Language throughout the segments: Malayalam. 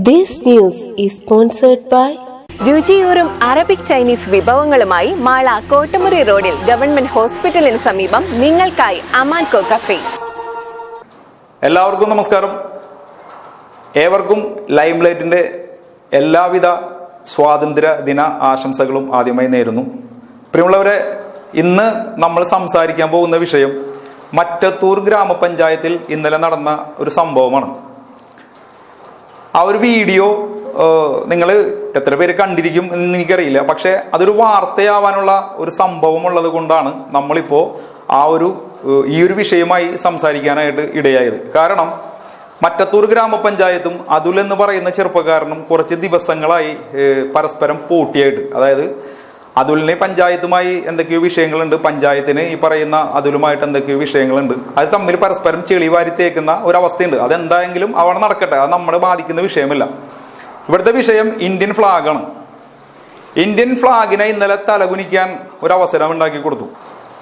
This news is sponsored by രുചിയൂറും അറബിക് ചൈനീസ് വിഭവങ്ങളുമായി മാള കോട്ടമുറി റോഡിൽ ഗവൺമെന്റ് ഹോസ്പിറ്റലിന് സമീപം നിങ്ങൾക്കായി അമാൻകോ കഫേ. എല്ലാവർക്കും നമസ്കാരം. ഏവർക്കും ലൈംലൈറ്റിന്റെ എല്ലാവിധ സ്വാതന്ത്ര്യ ദിന ആശംസകളും ആദ്യമായി നേരുന്നു. പ്രിയമുള്ളവരെ, ഇന്ന് നമ്മൾ സംസാരിക്കാൻ പോകുന്ന വിഷയം മറ്റത്തൂർ ഗ്രാമപഞ്ചായത്തിൽ ഇന്നലെ നടന്ന ഒരു സംഭവമാണ്. ആ ഒരു വീഡിയോ നിങ്ങൾ എത്ര പേര് കണ്ടിരിക്കും എന്ന് എനിക്കറിയില്ല. പക്ഷെ അതൊരു വാർത്തയാവാനുള്ള ഒരു സംഭവം ഉള്ളത് കൊണ്ടാണ് നമ്മളിപ്പോൾ ഈ ഒരു വിഷയമായി സംസാരിക്കാനായിട്ട് ഇടയായത്. കാരണം മറ്റത്തൂർ ഗ്രാമപഞ്ചായത്തും അതുൽ എന്ന് പറയുന്ന ചെറുപ്പക്കാരനും കുറച്ച് ദിവസങ്ങളായി പരസ്പരം പോട്ടിയായിട്ട്, അതായത് അതുലിന് പഞ്ചായത്തുമായി എന്തൊക്കെയോ വിഷയങ്ങളുണ്ട്, പഞ്ചായത്തിന് ഈ പറയുന്ന അതുലുമായിട്ട് എന്തൊക്കെയോ വിഷയങ്ങളുണ്ട്. അത് തമ്മിൽ പരസ്പരം ചെളി വാരി തേക്കുന്ന ഒരവസ്ഥയുണ്ട്. അതെന്തായെങ്കിലും അവിടെ നടക്കട്ടെ, അത് നമ്മളെ ബാധിക്കുന്ന വിഷയമല്ല. ഇവിടുത്തെ വിഷയം ഇന്ത്യൻ ഫ്ലാഗാണ്. ഇന്ത്യൻ ഫ്ലാഗിനെ ഇന്നലെ തലകുനിക്കാൻ ഒരു അവസരം ഉണ്ടാക്കി കൊടുത്തു.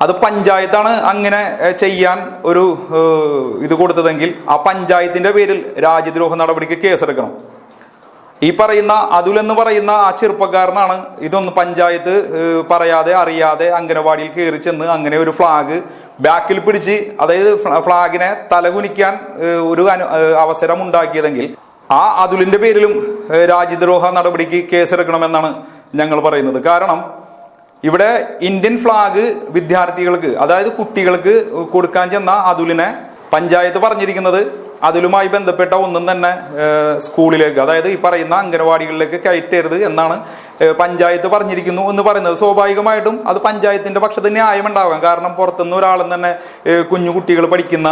അത് പഞ്ചായത്താണ് അങ്ങനെ ചെയ്യാൻ ഒരു ഇത് കൊടുത്തതെങ്കിൽ ആ പഞ്ചായത്തിന്റെ പേരിൽ രാജ്യദ്രോഹ നടപടിക്ക് കേസെടുക്കണം. ഈ പറയുന്ന അതുൽ എന്ന് പറയുന്ന ആ ചെറുപ്പക്കാരനാണ് ഇതൊന്നും പഞ്ചായത്ത് പറയാതെ അറിയാതെ അംഗനവാടിയിൽ കയറി ചെന്ന് അങ്ങനെ ഒരു ഫ്ലാഗ് ബാക്കിൽ പിടിച്ച്, അതായത് ഫ്ലാഗിനെ തലകുനിക്കാൻ ഒരു അവസരം ഉണ്ടാക്കിയതെങ്കിൽ ആ അതുലിന്റെ പേരിലും രാജ്യദ്രോഹ നടപടിക്ക് കേസെടുക്കണമെന്നാണ് ഞങ്ങൾ പറയുന്നത്. കാരണം ഇവിടെ ഇന്ത്യൻ ഫ്ലാഗ് വിദ്യാർത്ഥികൾക്ക്, അതായത് കുട്ടികൾക്ക് കൊടുക്കാൻ ചെന്ന അതുലിനെ പഞ്ചായത്ത് പറഞ്ഞിരിക്കുന്നത് അതിലുമായി ബന്ധപ്പെട്ട ഒന്നും തന്നെ സ്കൂളിലേക്ക്, അതായത് ഈ പറയുന്ന അംഗനവാടികളിലേക്ക് കയറ്റരുത് എന്നാണ് പഞ്ചായത്ത് പറഞ്ഞിരിക്കുന്നു എന്ന് പറയുന്നത്. സ്വാഭാവികമായിട്ടും അത് പഞ്ചായത്തിന്റെ പക്ഷത്ത് ന്യായമുണ്ടാകാം. കാരണം പുറത്തുനിന്ന് ഒരാളും തന്നെ കുഞ്ഞു കുട്ടികൾ പഠിക്കുന്ന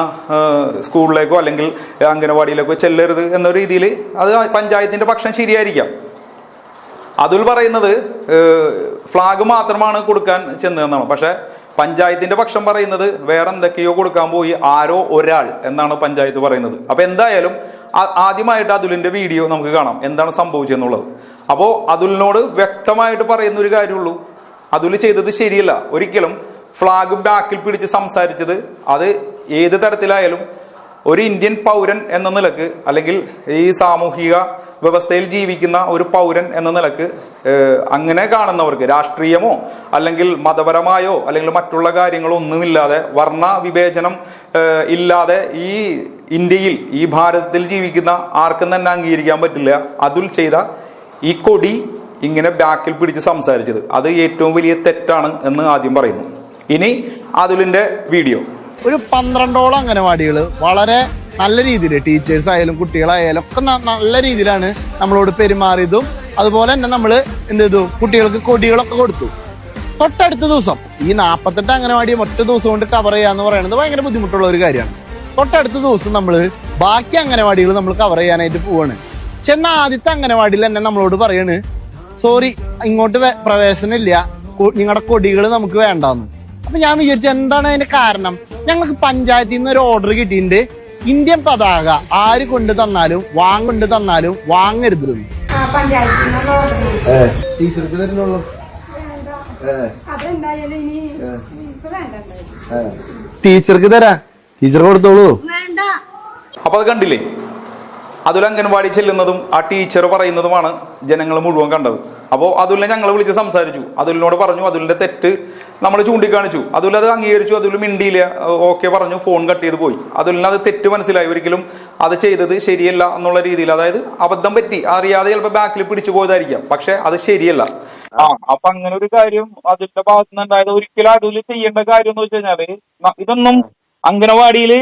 സ്കൂളിലേക്കോ അല്ലെങ്കിൽ അംഗനവാടിയിലേക്കോ ചെല്ലരുത് എന്ന രീതിയിൽ അത് പഞ്ചായത്തിന്റെ പക്ഷം ശരിയായിരിക്കാം. അതുൽ പറയുന്നത് ഫ്ലാഗ് മാത്രമാണ് കൊടുക്കാൻ ചെന്നതെന്നാണ്. പക്ഷെ പഞ്ചായത്തിന്റെ പക്ഷം പറയുന്നത് വേറെ എന്തൊക്കെയോ കൊടുക്കാൻ പോയി ആരോ ഒരാൾ എന്നാണ് പഞ്ചായത്ത് പറയുന്നത്. അപ്പൊ എന്തായാലും ആദ്യമായിട്ട് അതുലിന്റെ വീഡിയോ നമുക്ക് കാണാം, എന്താണ് സംഭവിച്ചെന്നുള്ളത്. അപ്പോൾ അതുലിനോട് വ്യക്തമായിട്ട് പറയുന്ന ഒരു കാര്യമുള്ളൂ, അതുൽ ചെയ്തത് ശരിയല്ല. ഒരിക്കലും ഫ്ലാഗ് ബാക്കിൽ പിടിച്ച് സംസാരിച്ചത് അത് ഏത് തരത്തിലായാലും ഒരു ഇന്ത്യൻ പൗരൻ എന്ന നിലക്ക്, അല്ലെങ്കിൽ ഈ സാമൂഹിക വ്യവസ്ഥയിൽ ജീവിക്കുന്ന ഒരു പൗരൻ എന്ന നിലക്ക് അങ്ങനെ കാണുന്നവർക്ക്, രാഷ്ട്രീയമോ അല്ലെങ്കിൽ മതപരമായോ അല്ലെങ്കിൽ മറ്റുള്ള കാര്യങ്ങളോ ഒന്നുമില്ലാതെ, വർണ്ണ വിവേചനം ഇല്ലാതെ ഈ ഇന്ത്യയിൽ, ഈ ഭാരതത്തിൽ ജീവിക്കുന്ന ആർക്കും തന്നെ അംഗീകരിക്കാൻ പറ്റില്ല അതുൽ ചെയ്ത ഈ കൊടി ഇങ്ങനെ ബാക്കിൽ പിടിച്ച് സംസാരിച്ചത്. അത് ഏറ്റവും വലിയ തെറ്റാണ് എന്ന് ആദ്യം പറയുന്നു. ഇനി അതുലിന്റെ വീഡിയോ. ഒരു 12ഓളം അംഗനവാടികൾ വളരെ നല്ല രീതിയിൽ ടീച്ചേഴ്സ് ആയാലും കുട്ടികളായാലും ഒക്കെ നല്ല രീതിയിലാണ് നമ്മളോട് പെരുമാറിയതും. അതുപോലെ തന്നെ നമ്മൾ എന്ത് ചെയ്തു, കുട്ടികൾക്ക് കൊടികളൊക്കെ കൊടുത്തു. തൊട്ടടുത്ത ദിവസം ഈ 48 അംഗനവാടിയും ഒറ്റ ദിവസം കൊണ്ട് കവർ ചെയ്യാന്ന് പറയുന്നത് ഭയങ്കര ബുദ്ധിമുട്ടുള്ള ഒരു കാര്യമാണ്. തൊട്ടടുത്ത ദിവസം നമ്മൾ ബാക്കി അംഗനവാടികൾ നമ്മൾ കവർ ചെയ്യാനായിട്ട് പോവാണ്. ചെന്ന ആദ്യത്തെ അംഗനവാടിയിൽ തന്നെ നമ്മളോട് പറയാണ്, സോറി, ഇങ്ങോട്ട് പ്രവേശനം ഇല്ല, നിങ്ങളുടെ കൊടികൾ നമുക്ക് വേണ്ടാന്ന്. അപ്പൊ ഞാൻ വിചാരിച്ചു എന്താണ് അതിന്റെ കാരണം. ഞങ്ങൾക്ക് പഞ്ചായത്തിൽ നിന്ന് ഒരു ഓർഡർ കിട്ടിയിട്ടുണ്ട്, ഇന്ത്യൻ പതാക ആര് കൊണ്ട് തന്നാലും വാങ്ങൊണ്ട് തന്നാലും വാങ്ങരുത്. ടീച്ചർക്ക് തരാ, ടീച്ചർ കൊടുത്തോളൂ. അപ്പൊ അത് കണ്ടില്ലേ, അതുൽ അംഗൻവാടി ചെല്ലുന്നതും ആ ടീച്ചർ പറയുന്നതുമാണ് ജനങ്ങൾ മുഴുവൻ കണ്ടത്. അപ്പോൾ അതുലിനെ ഞങ്ങൾ വിളിച്ച് സംസാരിച്ചു, അതുലിനോട് പറഞ്ഞു, അതുലിന്റെ തെറ്റ് നമ്മൾ ചൂണ്ടിക്കാണിച്ചു. അതുൽ അത് അംഗീകരിച്ചു, അതുൽ മിണ്ടിയില്ല, ഓക്കെ പറഞ്ഞു, ഫോൺ കട്ട് ചെയ്ത് പോയി. അതുലിന് അത് തെറ്റ് മനസ്സിലായി, ഒരിക്കലും അത് ചെയ്തത് ശരിയല്ല എന്നുള്ള രീതിയിൽ, അതായത് അബദ്ധം പറ്റി, അറിയാതെ ചിലപ്പോൾ ബാക്കിൽ പിടിച്ചു പോയതായിരിക്കാം, പക്ഷെ അത് ശരിയല്ല. അപ്പൊ അങ്ങനെ ഒരു കാര്യം അതിന്റെ ഭാഗത്തുനിന്ന് ഉണ്ടായത്. ഒരിക്കലും അതുൽ ചെയ്യേണ്ട കാര്യം എന്ന് വെച്ച് കഴിഞ്ഞാല്, ഇതൊന്നും അംഗനവാടിയില്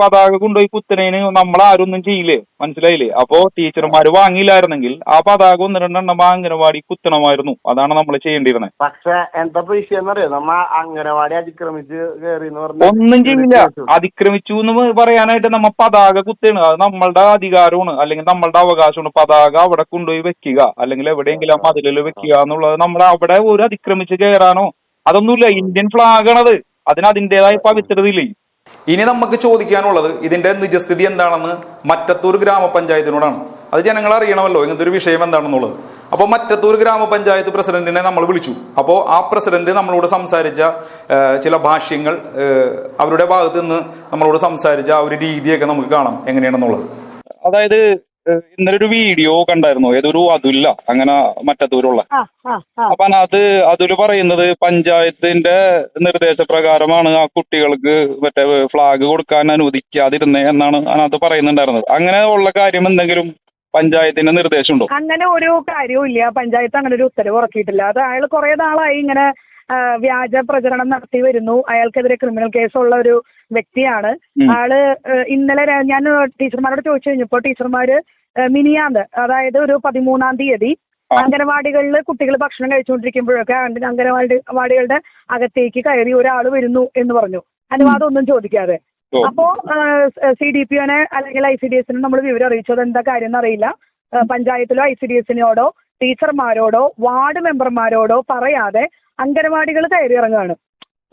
പതാക കൊണ്ടുപോയി കുത്തനേന് നമ്മളാരൊന്നും ചെയ്യില്ലേ, മനസ്സിലായില്ലേ? അപ്പോ ടീച്ചർമാര് വാങ്ങിയില്ലായിരുന്നെങ്കിൽ ആ പതാക 1-2 ആ അംഗനവാടി കുത്തണമായിരുന്നു. അതാണ് നമ്മൾ ചെയ്യേണ്ടിയിരുന്നത്. പക്ഷെ എന്താ വിഷയം അറിയോ, നമ്മ അംഗനവാടി അതിക്രമിച്ച് ഒന്നും ചെയ്യില്ല. അതിക്രമിച്ചു എന്ന് പറയാനായിട്ട് നമ്മ പതാക കുത്താണ്, അത് നമ്മളുടെ അധികാരമാണ് അല്ലെങ്കിൽ നമ്മളുടെ അവകാശമാണ്. പതാക അവിടെ കൊണ്ടുപോയി വെക്കുക അല്ലെങ്കിൽ എവിടെയെങ്കിലും മതിലിൽ വെക്കുക എന്നുള്ളത് നമ്മൾ അവിടെ ഒരു അതിക്രമിച്ച് കയറാനോ അതൊന്നുമില്ല. ഇന്ത്യൻ ഫ്ലാഗാണത്, അതിന് അതിൻ്റെതായ പവിത്രതയില്ലേ. ഇനി നമുക്ക് ചോദിക്കാനുള്ളത് ഇതിന്റെ നിജസ്ഥിതി എന്താണെന്ന് മറ്റത്തൂർ ഗ്രാമപഞ്ചായത്തിനോടാണ്. അത് ജനങ്ങൾ അറിയണമല്ലോ ഇങ്ങനത്തെ ഒരു വിഷയം എന്താണെന്നുള്ളത്. അപ്പോൾ മറ്റത്തൂർ ഗ്രാമപഞ്ചായത്ത് പ്രസിഡന്റിനെ നമ്മൾ വിളിച്ചു. അപ്പോൾ ആ പ്രസിഡന്റ് നമ്മളോട് സംസാരിച്ച ചില ഭാഷ്യങ്ങൾ, അവരുടെ ഭാഗത്ത് നിന്ന് നമ്മളോട് സംസാരിച്ച ആ ഒരു രീതിയൊക്കെ നമുക്ക് കാണാം എങ്ങനെയാണെന്നുള്ളത്. അതായത് ഇന്നലെ ഒരു വീഡിയോ കണ്ടായിരുന്നു, ഏതൊരു അതുല്ല അങ്ങനെ മറ്റത്തൂരുള്ള. അപ്പൊ അതില് പറയുന്നത് പഞ്ചായത്തിന്റെ നിർദ്ദേശപ്രകാരമാണ് ആ കുട്ടികൾക്ക് മറ്റേ ഫ്ലാഗ് കൊടുക്കാൻ അനുവദിക്കാതിരുന്നേ എന്നാണ് അതിനകത്ത് പറയുന്നുണ്ടായിരുന്നത്. അങ്ങനെ ഉള്ള കാര്യം എന്തെങ്കിലും പഞ്ചായത്തിന്റെ നിർദ്ദേശമുണ്ടോ? അങ്ങനെ ഒരു കാര്യവും ഇല്ല. പഞ്ചായത്ത് അങ്ങനെ ഒരു ഉത്തരവ് ഇറക്കിയിട്ടില്ല. അത് അയാൾ കുറെ നാളായി ഇങ്ങനെ വ്യാജ പ്രചരണം നടത്തി വരുന്നു. അയാൾക്കെതിരെ ക്രിമിനൽ കേസുള്ള ഒരു വ്യക്തിയാണ്. ആള് ഇന്നലെ ഞാൻ ടീച്ചർമാരോട് ചോദിച്ചു കഴിഞ്ഞപ്പോൾ ടീച്ചർമാര് മിനിയാന്ത്, അതായത് ഒരു 13-ാം തീയതി അംഗനവാടികളിൽ കുട്ടികൾ ഭക്ഷണം കഴിച്ചുകൊണ്ടിരിക്കുമ്പോഴൊക്കെ അംഗനവാടികളുടെ അകത്തേക്ക് കയറി ഒരാൾ വരുന്നു എന്ന് പറഞ്ഞു, അനുവാദം ഒന്നും ചോദിക്കാതെ. അപ്പോ CDPOനെ അല്ലെങ്കിൽ ICDSനെ നമ്മൾ വിവരം അറിയിച്ചത് എന്താ കാര്യം എന്നറിയില്ല. പഞ്ചായത്തിലോ ICDSനോടോ ടീച്ചർമാരോടോ വാർഡ് മെമ്പർമാരോടോ പറയാതെ അംഗനവാടികൾ കയറി ഇറങ്ങുകയാണ്.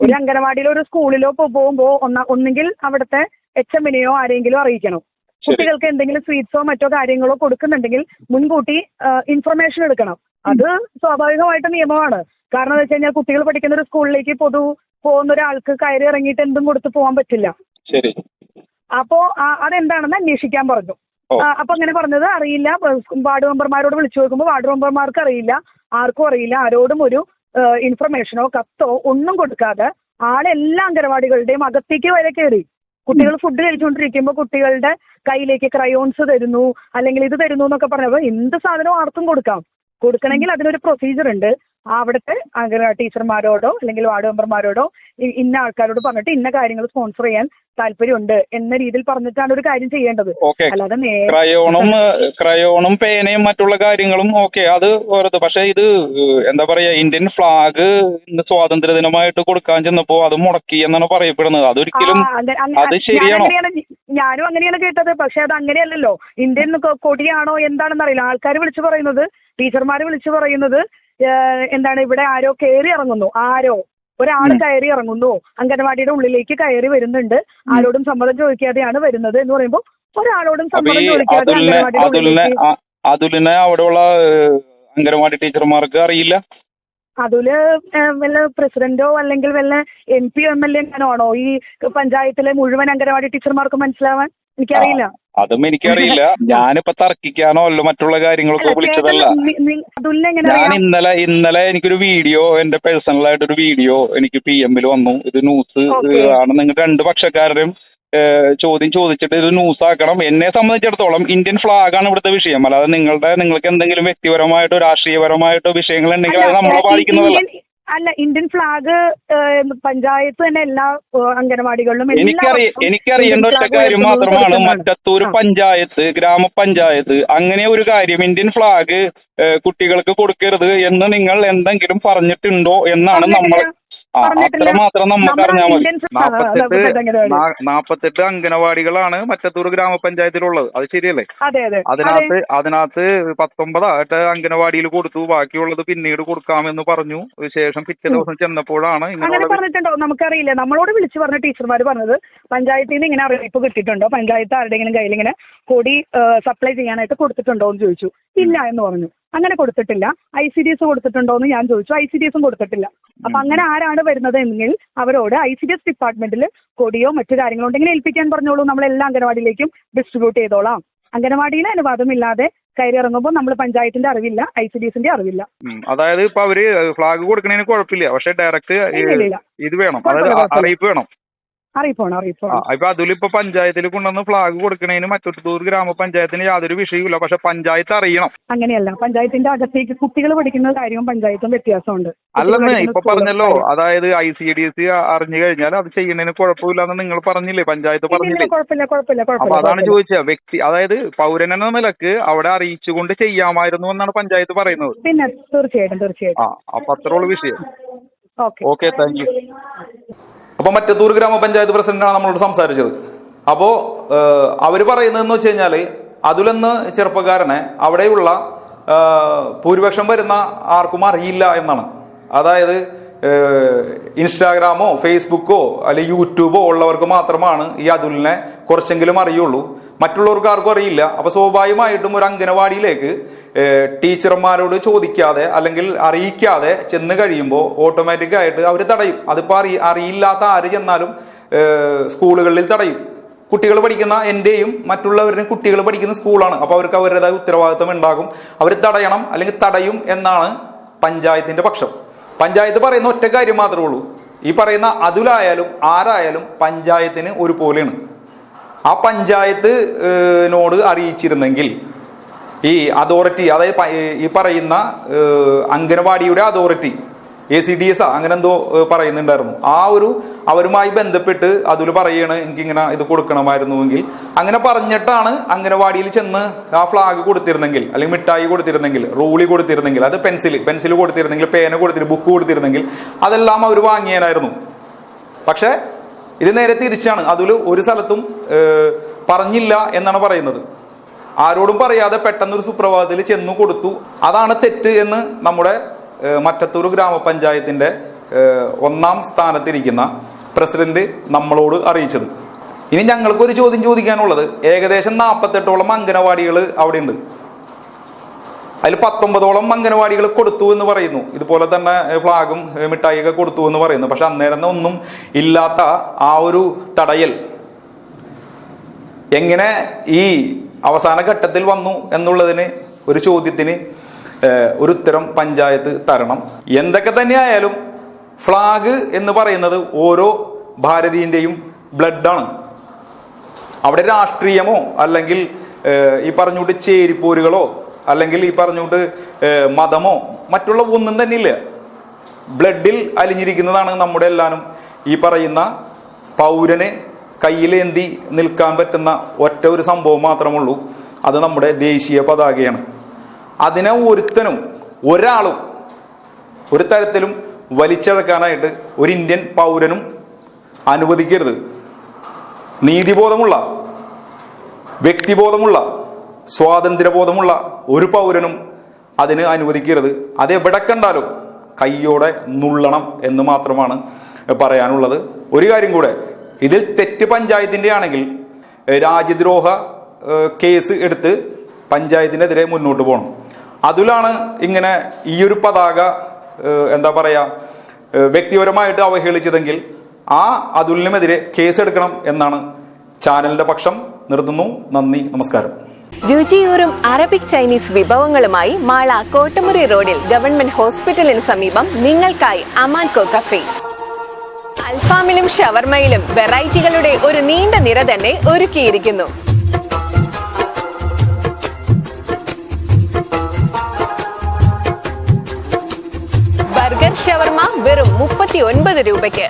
ഒരു അംഗനവാടിയിലോ ഒരു സ്കൂളിലോ പോകുമ്പോൾ ഒന്നുകിൽ അവിടുത്തെ HMനെയോ ആരെങ്കിലും അറിയിക്കണം. കുട്ടികൾക്ക് എന്തെങ്കിലും സ്വീറ്റ്സോ മറ്റോ കാര്യങ്ങളോ കൊടുക്കുന്നുണ്ടെങ്കിൽ മുൻകൂട്ടി ഇൻഫർമേഷൻ എടുക്കണം. അത് സ്വാഭാവികമായിട്ട് നിയമമാണ്. കാരണം എന്താ വെച്ച് കഴിഞ്ഞാൽ കുട്ടികൾ പഠിക്കുന്ന ഒരു സ്കൂളിലേക്ക് പോകുന്ന ഒരാൾക്ക് കയറി ഇറങ്ങിയിട്ട് എന്തും കൊടുത്ത് പോകാൻ പറ്റില്ല. അപ്പോ അതെന്താണെന്ന് അന്വേഷിക്കാൻ പറഞ്ഞു. അപ്പൊ അങ്ങനെ പറഞ്ഞത് അറിയില്ല. വാർഡ് മെമ്പർമാരോട് വിളിച്ചു നോക്കുമ്പോൾ വാർഡ് മെമ്പർമാർക്ക് അറിയില്ല, ആർക്കും അറിയില്ല. ആരോടും ഒരു ഇൻഫർമേഷനോ കത്തോ ഒന്നും കൊടുക്കാതെ ആളെല്ലാ അംഗനവാടികളുടെയും അകത്തേക്ക് വരെ കയറി. കുട്ടികൾ ഫുഡ് കഴിച്ചുകൊണ്ടിരിക്കുമ്പോൾ കുട്ടികളുടെ കയ്യിലേക്ക് ക്രയോൺസ് തരുന്നു, അല്ലെങ്കിൽ ഇത് തരുന്നു എന്നൊക്കെ പറഞ്ഞപ്പോൾ എന്ത് സാധനവും ആർക്കും കൊടുക്കണമെങ്കിൽ അതിനൊരു പ്രൊസീജിയർ ഉണ്ട്. അവിടുത്തെ ടീച്ചർമാരോടോ അല്ലെങ്കിൽ വാർഡ് മെമ്പർമാരോടോ ഇന്ന ആൾക്കാരോട് പറഞ്ഞിട്ട് ഇന്ന കാര്യങ്ങൾ സ്പോൺസർ ചെയ്യാൻ താല്പര്യമുണ്ട് എന്ന രീതിയിൽ പറഞ്ഞിട്ടാണ് ഒരു കാര്യം ചെയ്യേണ്ടത്. അല്ലാതെ ക്രയോണും പേനയും മറ്റുള്ള കാര്യങ്ങളും അത് ഓരോ. പക്ഷെ ഇത് എന്താ പറയാ, ഇന്ത്യൻ ഫ്ലാഗ് ഇന്ന് സ്വാതന്ത്ര്യ ദിനമായിട്ട് കൊടുക്കാൻ ചെന്നപ്പോ അത് മുടക്കി എന്നാണ് പറയപ്പെടുന്നത്. അതൊരിക്കലും അത് ശരിയാണോ? ഞാനും അങ്ങനെയാണ് കേട്ടത്. പക്ഷെ അത് അങ്ങനെയല്ലല്ലോ. ഇന്ത്യൻ കൊടിയാണോ എന്താണെന്ന് അറിയില്ല. ആൾക്കാർ വിളിച്ചു പറയുന്നത്, ടീച്ചർമാര് വിളിച്ചു പറയുന്നത് എന്താണ്, ഇവിടെ ആരോ കയറി ഇറങ്ങുന്നു, ഒരാൾ കയറി ഇറങ്ങുന്നു, അംഗനവാടിയുടെ ഉള്ളിലേക്ക് കയറി വരുന്നുണ്ട്, ആരോടും സമ്മതം ചോദിക്കാതെയാണ് വരുന്നത് എന്ന് പറയുമ്പോൾ ഒരാളോടും സമ്മതം ചോദിക്കാതെ അതുലിനെ അവിടെയുള്ള അംഗനവാടി ടീച്ചർമാർക്ക് അറിയില്ല. അതില് വല്ല പ്രസിഡന്റോ അല്ലെങ്കിൽ വല്ല MP MLA ആണോ ഈ പഞ്ചായത്തിലെ മുഴുവൻ അംഗനവാടി ടീച്ചർമാർക്ക് മനസ്സിലാവാൻ? എനിക്കറിയില്ല. അതും എനിക്കറിയില്ല. ഞാനിപ്പോ തർക്കിക്കാനോ അല്ല മറ്റുള്ള കാര്യങ്ങളൊക്കെ വിളിച്ചതല്ല. ഞാൻ ഇന്നലെ എനിക്കൊരു വീഡിയോ, എന്റെ പേഴ്സണൽ ആയിട്ടൊരു വീഡിയോ എനിക്ക് PM-ൽ വന്നു. ഇത് ന്യൂസ് ആണ്. നിങ്ങൾ രണ്ട് പക്ഷക്കാരുടെയും ചോദ്യം ചോദിച്ചിട്ട് ഇത് ന്യൂസ് ആക്കണം. എന്നെ സംബന്ധിച്ചിടത്തോളം ഇന്ത്യൻ ഫ്ലാഗ് ആണ് ഇവിടുത്തെ വിഷയം. അല്ലാതെ നിങ്ങൾക്ക് എന്തെങ്കിലും വ്യക്തിപരമായിട്ടോ രാഷ്ട്രീയപരമായിട്ടോ വിഷയങ്ങൾ ഉണ്ടെങ്കിൽ അത് നമ്മളെ ബാധിക്കുന്നതല്ല. അല്ല, ഇന്ത്യൻ ഫ്ലാഗ് പഞ്ചായത്ത് തന്നെ എല്ലാ അംഗനവാടികളിലും എനിക്കറിയേണ്ട ഒറ്റ കാര്യം മാത്രമാണ്, മറ്റത്തൂർ പഞ്ചായത്ത്, ഗ്രാമപഞ്ചായത്ത് അങ്ങനെ ഒരു കാര്യം ഇന്ത്യൻ ഫ്ലാഗ് കുട്ടികൾക്ക് കൊടുക്കരുത് എന്ന് നിങ്ങൾ എന്തെങ്കിലും പറഞ്ഞിട്ടുണ്ടോ എന്നാണ് നമ്മൾ അത്രമാത്രം നമുക്ക് അറിഞ്ഞാൽ മതി. 48 അംഗനവാടികളാണ് മറ്റത്തൂർ ഗ്രാമപഞ്ചായത്തിലുള്ളത്. അത് ശരിയല്ലേ? അതിനകത്ത് 19 അംഗനവാടിയിൽ കൊടുത്തു. ബാക്കിയുള്ളത് പിന്നീട് കൊടുക്കാമെന്ന് പറഞ്ഞു. ശേഷം പിറ്റേ ദിവസം ചെന്നപ്പോഴാണ് അങ്ങനെ പറഞ്ഞിട്ടുണ്ടോ നമുക്കറിയില്ല. നമ്മളോട് വിളിച്ചു പറഞ്ഞ ടീച്ചർമാർ പറഞ്ഞത് പഞ്ചായത്തിൽ നിന്ന് ഇങ്ങനെ അറിയിപ്പ് കിട്ടിയിട്ടുണ്ടോ, പഞ്ചായത്ത് ആരുടെയെങ്കിലും കയ്യിൽ ഇങ്ങനെ കൊടി സപ്ലൈ ചെയ്യാനായിട്ട് കൊടുത്തിട്ടുണ്ടോ എന്ന് ചോദിച്ചു. ഇല്ല എന്ന് പറഞ്ഞു. അങ്ങനെ കൊടുത്തിട്ടില്ല. ICDS കൊടുത്തിട്ടുണ്ടോ എന്ന് ഞാൻ ചോദിച്ചു. ICDSും കൊടുത്തിട്ടില്ല. അപ്പൊ അങ്ങനെ ആരാണ് വരുന്നത് എങ്കിൽ അവരോട് ICDS ഡിപ്പാർട്ട്മെന്റിൽ കൊടിയോ മറ്റു കാര്യങ്ങളോ ഉണ്ടെങ്കിൽ ഏൽപ്പിക്കാൻ പറഞ്ഞോളൂ. നമ്മൾ എല്ലാ അംഗനവാടിയിലേക്കും ഡിസ്ട്രിബ്യൂട്ട് ചെയ്തോളാം. അംഗനവാടിയിൽ അനുവാദമില്ലാതെ കയറി ഇറങ്ങുമ്പോൾ നമ്മൾ പഞ്ചായത്തിന്റെ അറിവില്ല, ICDSന്റെ അറിവില്ല. അതായത് ഇപ്പൊ അവര് ഫ്ലാഗ് കൊടുക്കണേന് കുഴപ്പമില്ല, പക്ഷെ ഡയറക്റ്റ് ഇത് വേണം, അതായത് അറിയിപ്പ് വേണം. ഇപ്പൊ അതിലിപ്പോ പഞ്ചായത്തിൽ കൊണ്ടുവന്ന് ഫ്ലാഗ് കൊടുക്കണേന് മറ്റത്തൂർ ഗ്രാമപഞ്ചായത്തിന് യാതൊരു വിഷയമില്ല. പക്ഷെ പഞ്ചായത്ത് അറിയണം. അങ്ങനെയല്ല, പഞ്ചായത്തിന്റെ അകത്തേക്ക് കുട്ടികൾ പഠിക്കുന്ന കാര്യവും പഞ്ചായത്തും വ്യത്യാസമുണ്ട്. അല്ലെന്ന് ഇപ്പൊ പറഞ്ഞല്ലോ, അതായത് ICDS അറിഞ്ഞു കഴിഞ്ഞാൽ അത് ചെയ്യുന്നതിന് കുഴപ്പമില്ലെന്ന് നിങ്ങൾ പറഞ്ഞില്ലേ, പഞ്ചായത്ത് പറഞ്ഞില്ലേ? അപ്പൊ അതാണ് ചോദിച്ചത്. വ്യക്തി, അതായത് പൗരൻ എന്ന നിലക്ക് അവിടെ അറിയിച്ചുകൊണ്ട് ചെയ്യാമായിരുന്നു എന്നാണ് പഞ്ചായത്ത് പറയുന്നത്. പിന്നെ തീർച്ചയായിട്ടും അപ്പൊ അത്രയുള്ള വിഷയം. Okay, thank you. അപ്പോൾ മറ്റത്തൂർ ഗ്രാമപഞ്ചായത്ത് പ്രസിഡന്റാണ് നമ്മളോട് സംസാരിച്ചത്. അപ്പോൾ അവർ പറയുന്നതെന്ന് വെച്ച് കഴിഞ്ഞാൽ അതിലൊന്ന് ചെറുപ്പക്കാരനെ അവിടെയുള്ള ഭൂരിപക്ഷം വരുന്ന ആർക്കും അറിയില്ല എന്നാണ്. അതായത് ഇൻസ്റ്റാഗ്രാമോ ഫേസ്ബുക്കോ അല്ലെങ്കിൽ യൂട്യൂബോ ഉള്ളവർക്ക് മാത്രമാണ് ഈ അതുലിനെ കുറച്ചെങ്കിലും അറിയുള്ളൂ. മറ്റുള്ളവർക്ക് ആർക്കും അറിയില്ല. അപ്പോൾ സ്വാഭാവികമായിട്ടും ഒരു അംഗനവാടിയിലേക്ക് ടീച്ചർമാരോട് ചോദിക്കാതെ അല്ലെങ്കിൽ അറിയിക്കാതെ ചെന്ന് കഴിയുമ്പോൾ ഓട്ടോമാറ്റിക്കായിട്ട് അവർ തടയും. അതിപ്പോൾ അറിയില്ലാത്ത ആര് ചെന്നാലും സ്കൂളുകളിൽ തടയും. കുട്ടികൾ പഠിക്കുന്ന എൻ്റെയും മറ്റുള്ളവരുടെയും കുട്ടികൾ പഠിക്കുന്ന സ്കൂളാണ്. അപ്പോൾ അവർക്ക് അവരുടേതായ ഉത്തരവാദിത്വം ഉണ്ടാകും. അവർ തടയണം അല്ലെങ്കിൽ തടയും എന്നാണ് പഞ്ചായത്തിന്റെ പക്ഷം. പഞ്ചായത്ത് പറയുന്ന ഒറ്റ കാര്യം മാത്രമേ ഉള്ളൂ. ഈ പറയുന്ന അതുലായാലും ആരായാലും പഞ്ചായത്തിന് ഒരുപോലെയാണ്. ആ പഞ്ചായത്തിനോട് അറിയിച്ചിരുന്നെങ്കിൽ ഈ അതോറിറ്റി, അതായത് ഈ പറയുന്ന അംഗനവാടിയുടെ അതോറിറ്റി ACDS അങ്ങനെ എന്തോ പറയുന്നുണ്ടായിരുന്നു, ആ ഒരു അവരുമായി ബന്ധപ്പെട്ട് അതിൽ പറയണ എനിക്കിങ്ങനെ ഇത് കൊടുക്കണമായിരുന്നുവെങ്കിൽ അങ്ങനെ പറഞ്ഞിട്ടാണ് അംഗനവാടിയിൽ ചെന്ന് ആ ഫ്ലാഗ് കൊടുത്തിരുന്നെങ്കിൽ, അല്ലെങ്കിൽ മിഠായി കൊടുത്തിരുന്നെങ്കിൽ, റൂളി കൊടുത്തിരുന്നെങ്കിൽ, അത് പെൻസിൽ കൊടുത്തിരുന്നെങ്കിൽ, പേന കൊടുത്തിരുന്നെങ്കിൽ, ബുക്ക് കൊടുത്തിരുന്നെങ്കിൽ അതെല്ലാം അവർ വാങ്ങിയാനായിരുന്നു. പക്ഷെ ഇത് നേരെ തിരിച്ചാണ്. അതിൽ ഒരു സ്ഥലത്തും പറഞ്ഞില്ല എന്നാണ് പറയുന്നത്. ആരോടും പറയാതെ പെട്ടെന്നൊരു സുപ്രഭാതത്തിൽ ചെന്നു കൊടുത്തു. അതാണ് തെറ്റ് എന്ന് നമ്മുടെ മറ്റത്തൂർ ഗ്രാമപഞ്ചായത്തിന്റെ 1ാം സ്ഥാനത്തിരിക്കുന്ന പ്രസിഡന്റ് നമ്മളോട് അറിയിച്ചത്. ഇനി ഞങ്ങൾക്കൊരു ചോദ്യം ചോദിക്കാനുള്ളത്, ഏകദേശം 48ഓളം അംഗനവാടികൾ അവിടെ ഉണ്ട്. അതിൽ 19ഓളം അംഗനവാടികൾ കൊടുത്തു എന്ന് പറയുന്നു. ഇതുപോലെ തന്നെ ഫ്ലാഗും മിഠായിയൊക്കെ കൊടുത്തു എന്ന് പറയുന്നു. പക്ഷെ അന്നേരം ഒന്നും ഇല്ലാത്ത ആ ഒരു തടയൽ എങ്ങനെ ഈ അവസാന ഘട്ടത്തിൽ വന്നു എന്നുള്ളതിന് ഒരു ചോദ്യത്തിന് ഒരു ഉത്തരം പഞ്ചായത്ത് തരണം. എന്തൊക്കെ തന്നെയായാലും ഫ്ലാഗ് എന്ന് പറയുന്നത് ഓരോ ഭാരതീയന്റെയും ബ്ലഡാണ്. അവിടെ രാഷ്ട്രീയമോ അല്ലെങ്കിൽ ഈ പറഞ്ഞുകൊണ്ട് ചേരിപ്പോരുകളോ അല്ലെങ്കിൽ ഈ പറഞ്ഞുകൊണ്ട് മതമോ മറ്റുള്ള ഒന്നും തന്നെ ഇല്ല. ബ്ലഡിൽ അലിഞ്ഞിരിക്കുന്നതാണ് നമ്മുടെ എല്ലാവരും. ഈ പറയുന്ന പൗരന് കയ്യിലേന്തി നിൽക്കാൻ പറ്റുന്ന ഒറ്റ ഒരു സംഭവം മാത്രമുള്ളൂ, അത് നമ്മുടെ ദേശീയ പതാകയാണ്. അതിനെ ഒരുത്തനും ഒരാളും ഒരു തരത്തിലും വലിച്ചഴക്കാനായിട്ട് ഒരു ഇന്ത്യൻ പൗരനും അനുവദിക്കരുത്. നീതിബോധമുള്ള, വ്യക്തിബോധമുള്ള, സ്വാതന്ത്ര്യബോധമുള്ള ഒരു പൗരനും അതിന് അനുവദിക്കരുത്. അത് എവിടെ കണ്ടാലും കയ്യോടെ നുള്ളണം എന്ന് മാത്രമാണ് പറയാനുള്ളത്. ഒരു കാര്യം കൂടെ, ഇതിൽ തെറ്റ് പഞ്ചായത്തിന്റെ ആണെങ്കിൽ രാജ്യദ്രോഹ കേസ് എടുത്ത് പഞ്ചായത്തിനെതിരെ മുന്നോട്ട് പോകണം. അതിലാണ് ഇങ്ങനെ ഈ ഒരു പതാക എന്താ പറയാ വ്യക്തിപരമായിട്ട് അവഹേളിച്ചതെങ്കിൽ ആ അതുലിനെതിരെ കേസെടുക്കണം എന്നാണ് ചാനലിന്റെ പക്ഷം. നിർത്തുന്നു. നന്ദി, നമസ്കാരം. രുചിയൂറും അറബിക് ചൈനീസ് വിഭവങ്ങളുമായി മാള കോട്ടമുറി റോഡിൽ ഗവൺമെന്റ് ഹോസ്പിറ്റലിന് സമീപം നിങ്ങൾക്കായി അമാൻകോ കഫേ. അൽഫാമിലും ഷവർമയിലും വെറൈറ്റികളുടെ ഒരു നീണ്ട നിര തന്നെ ഒരുക്കിയിരിക്കുന്നു. ബർഗർ ഷവർമ വെറും 39 രൂപയ്ക്ക്.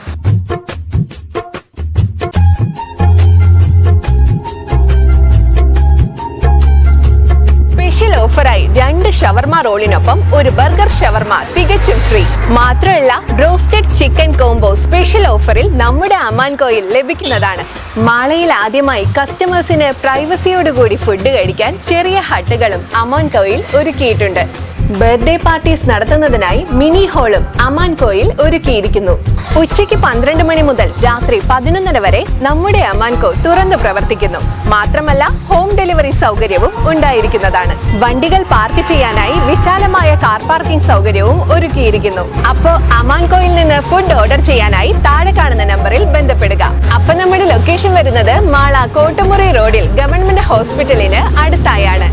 സ്പെഷ്യൽ ഓഫറായി 2 ഷവർമ റോളിനൊപ്പം ഒരു ബർഗർ ഷവർമ തികച്ചും ഫ്രീ. മാത്രമല്ല, ബ്രോസ്റ്റഡ് ചിക്കൻ കോംബോ സ്പെഷ്യൽ ഓഫറിൽ നമ്മുടെ അമാൻകോയിൽ ലഭിക്കുന്നതാണ്. മാളയിൽ ആദ്യമായി കസ്റ്റമേഴ്സിന് പ്രൈവസിയോടുകൂടി ഫുഡ് കഴിക്കാൻ ചെറിയ ഹട്ടുകളും അമാൻകോയിൽ ഒരുക്കിയിട്ടുണ്ട്. ബർത്ത്ഡേ പാർട്ടീസ് നടത്തുന്നതിനായി മിനി ഹോളും അമാൻകോയിൽ ഒരുക്കിയിരിക്കുന്നു. ഉച്ചയ്ക്ക് 12 മണി മുതൽ രാത്രി 11:30 വരെ നമ്മുടെ അമാൻകോ തുറന്നു പ്രവർത്തിക്കുന്നു. മാത്രമല്ല, ഹോം ഡെലിവറി സൗകര്യവും ഉണ്ടായിരിക്കുന്നതാണ്. വണ്ടികൾ പാർക്ക് ചെയ്യാനായി വിശാലമായ കാർ പാർക്കിംഗ് സൗകര്യവും ഒരുക്കിയിരിക്കുന്നു. അപ്പോ അമാൻകോയിൽ നിന്ന് ഫുഡ് ഓർഡർ ചെയ്യാനായി താഴെ കാണുന്ന നമ്പറിൽ ബന്ധപ്പെടുക. അപ്പൊ നമ്മുടെ ലൊക്കേഷൻ വരുന്നത് മാള കോട്ടമുറി റോഡിൽ ഗവൺമെന്റ് ഹോസ്പിറ്റലിന് അടുത്തായാണ്.